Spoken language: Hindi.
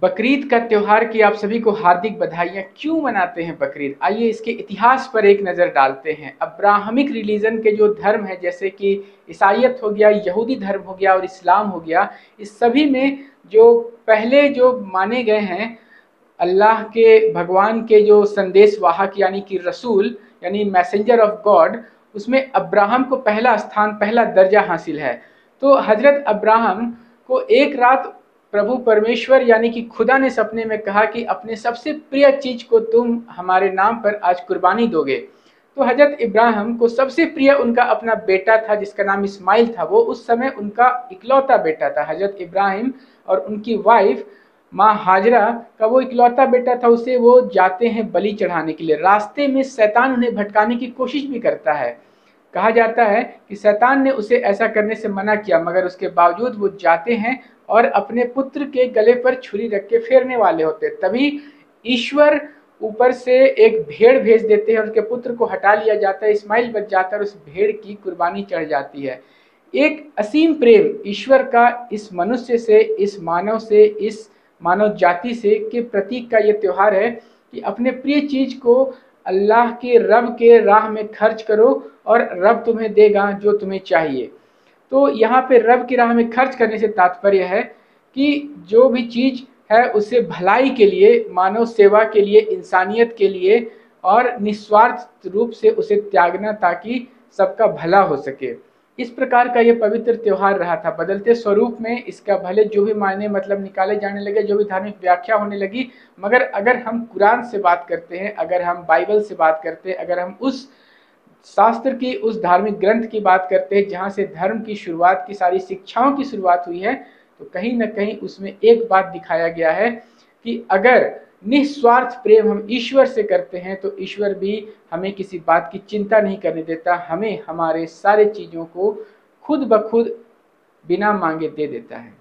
बकरीद का त्योहार की आप सभी को हार्दिक बधाइयाँ। क्यों मनाते हैं बकरीद? आइए इसके इतिहास पर एक नज़र डालते हैं। अब्राहमिक रिलीजन के जो धर्म है, जैसे कि ईसाइयत हो गया, यहूदी धर्म हो गया और इस्लाम हो गया, इस सभी में जो पहले जो माने गए हैं अल्लाह के, भगवान के जो संदेश वाहक यानी कि रसूल यानी मैसेंजर ऑफ गॉड, उसमें अब्राहम को पहला स्थान, पहला दर्जा हासिल है। तो हजरत अब्राहम को एक रात प्रभु परमेश्वर यानी कि खुदा ने सपने में कहा कि अपने सबसे प्रिय चीज को तुम हमारे नाम पर आज कुर्बानी दोगे। तो हजरत इब्राहिम को सबसे प्रिय उनका अपना बेटा था जिसका नाम इस्माइल था। वो उस समय उनका इकलौता बेटा था। हजरत इब्राहिम और उनकी वाइफ माँ हाजरा का वो इकलौता बेटा था। उसे वो जाते हैं बलि चढ़ाने के लिए। रास्ते में शैतान उन्हें भटकाने की कोशिश भी करता है। कहा जाता है कि शैतान ने उसे ऐसा करने से मना किया, मगर उसके बावजूद वो जाते हैं और अपने पुत्र के गले पर छुरी रख के फेरने वाले होते। तभी ईश्वर ऊपर से एक भेड़ भेज देते हैं और उसके पुत्र को हटा लिया जाता है। इस्माइल बच जाता है और उस भेड़ की कुर्बानी चढ़ जाती है। एक असीम प्रेम ईश्वर का इस मनुष्य से, इस मानव से, इस मानव जाति से के प्रतीक का ये त्योहार है कि अपने प्रिय चीज को अल्लाह के, रब के राह में खर्च करो और रब तुम्हें देगा जो तुम्हें चाहिए। तो यहाँ पे रब की राह में खर्च करने से तात्पर्य है कि जो भी चीज है उसे भलाई के लिए, मानव सेवा के लिए, इंसानियत के लिए और निस्वार्थ रूप से उसे त्यागना, ताकि सबका भला हो सके। इस प्रकार का ये पवित्र त्योहार रहा था। बदलते स्वरूप में इसका भले जो भी मायने मतलब निकाले जाने लगे, जो भी धार्मिक व्याख्या होने लगी, मगर अगर हम कुरान से बात करते हैं, अगर हम बाइबल से बात करते हैं, अगर हम उस शास्त्र की, उस धार्मिक ग्रंथ की बात करते हैं जहाँ से धर्म की शुरुआत की, सारी शिक्षाओं की शुरुआत हुई है, तो कहीं ना कहीं उसमें एक बात दिखाया गया है कि अगर निस्वार्थ प्रेम हम ईश्वर से करते हैं तो ईश्वर भी हमें किसी बात की चिंता नहीं करने देता, हमें हमारे सारे चीज़ों को खुद ब खुद बिना मांगे दे देता है।